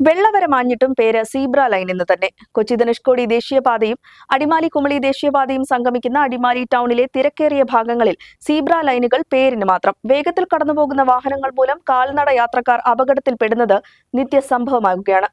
വെള്ളവര മാഞ്ഞിട്ടും പേര് zebra line എന്ന് തന്നെ. കൊച്ചി ധനുഷ്കോടി ദേശീയപാതയും അടിമാലി കുമളി ദേശീയപാതയും സംഗമിക്കുന്ന അടിമാലി ടൗണിലെ തിരക്കേറിയ ഭാഗങ്ങളിൽ സീബ്ര ലൈനുകൾ പേരിന് മാത്രം. വേഗത്തിൽ കടന്നുപോകുന്ന വാഹനങ്ങൾ മൂലം കാൽനട യാത്രക്കാർ അപകടത്തിൽപ്പെടുന്നത് നിത്യസംഭവമാകുകയാണ്.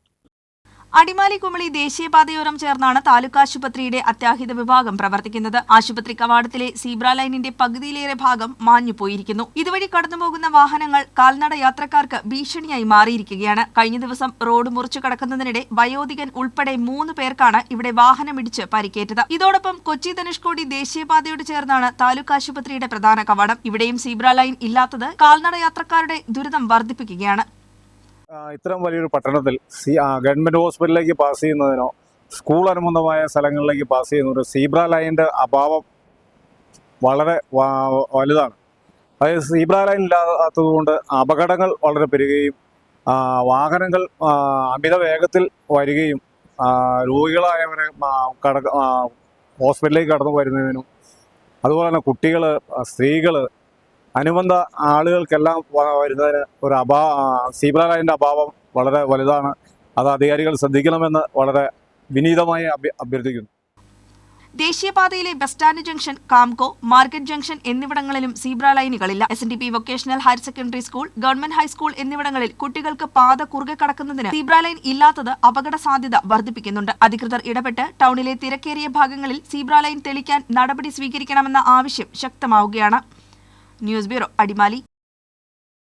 അടിമാലി കുമളി ദേശീയപാതയോരം ചേർന്നാണ് താലൂക്ക് ആശുപത്രിയുടെ അത്യാഹിത വിഭാഗം പ്രവർത്തിക്കുന്നത്. ആശുപത്രി കവാടത്തിലെ സീബ്ര ലൈനിന്റെ പകുതിയിലേറെ ഭാഗം മാഞ്ഞുപോയിരിക്കുന്നു. ഇതുവഴി കടന്നുപോകുന്ന വാഹനങ്ങൾ കാൽനട യാത്രക്കാർക്ക് ഭീഷണിയായി മാറിയിരിക്കുകയാണ്. കഴിഞ്ഞ ദിവസം റോഡ് മുറിച്ചു കടക്കുന്നതിനിടെ വയോധികൻ ഉൾപ്പെടെ 3 പേർക്കാണ് ഇവിടെ വാഹനമിടിച്ച് പരിക്കേറ്റത്. ഇതോടൊപ്പം കൊച്ചി ധനുഷ്കോടി ദേശീയപാതയോട് ചേർന്നാണ് താലൂക്ക് ആശുപത്രിയുടെ പ്രധാന കവാടം. ഇവിടെയും സീബ്ര ലൈൻ ഇല്ലാത്തത് കാൽനട യാത്രക്കാരുടെ ദുരിതം വർദ്ധിപ്പിക്കുകയാണ്. ഇത്തരം വലിയൊരു പട്ടണത്തിൽ ഗവൺമെൻറ് ഹോസ്പിറ്റലിലേക്ക് പാസ് ചെയ്യുന്നതിനോ സ്കൂൾ അനുബന്ധമായ സ്ഥലങ്ങളിലേക്ക് പാസ് ചെയ്യുന്ന സീബ്ര ലൈനിൻ്റെ അഭാവം വളരെ വലുതാണ്. അതായത് സീബ്ര ലൈൻ ഇല്ലാത്തതുകൊണ്ട് അപകടങ്ങൾ വളരെ പെരുകുകയും വാഹനങ്ങൾ അമിത വേഗത്തിൽ വരികയും രോഗികളായവരെ ഹോസ്പിറ്റലിലേക്ക് കടന്നു വരുന്നതിനും അതുപോലെ തന്നെ കുട്ടികൾ, സ്ത്രീകൾ, അനുബന്ധ ആളുകൾക്കെല്ലാം വരുന്നതിന് സീബ്ര ലൈനിൻ്റെ അഭാവം വളരെ വലുതാണ്. അത് അധികാരികൾ ശ്രദ്ധിക്കണമെന്ന് വളരെ വിനീതമായി അഭ്യർത്ഥിക്കുന്നു. ദേശീയപാതയിലെ bus stand junction, Kamco, market junction എന്നിവിടങ്ങളിലും സീബ്ര ലൈനുകളില്ല. SNDP vocational higher secondary school, government high school എന്നിവിടങ്ങളിൽ കുട്ടികൾക്ക് പാത കുറുകെ കടക്കുന്നതിന് സീബ്ര ലൈൻ ഇല്ലാത്തത് അപകട സാധ്യത വർദ്ധിപ്പിക്കുന്നുണ്ട്. അധികൃതർ ഇടപെട്ട് ടൗണിലെ തിരക്കേറിയ ഭാഗങ്ങളിൽ സീബ്ര ലൈൻ തെളിക്കാൻ നടപടി സ്വീകരിക്കണമെന്ന ആവശ്യം ശക്തമാവുകയാണ്. News bureau, Adimali.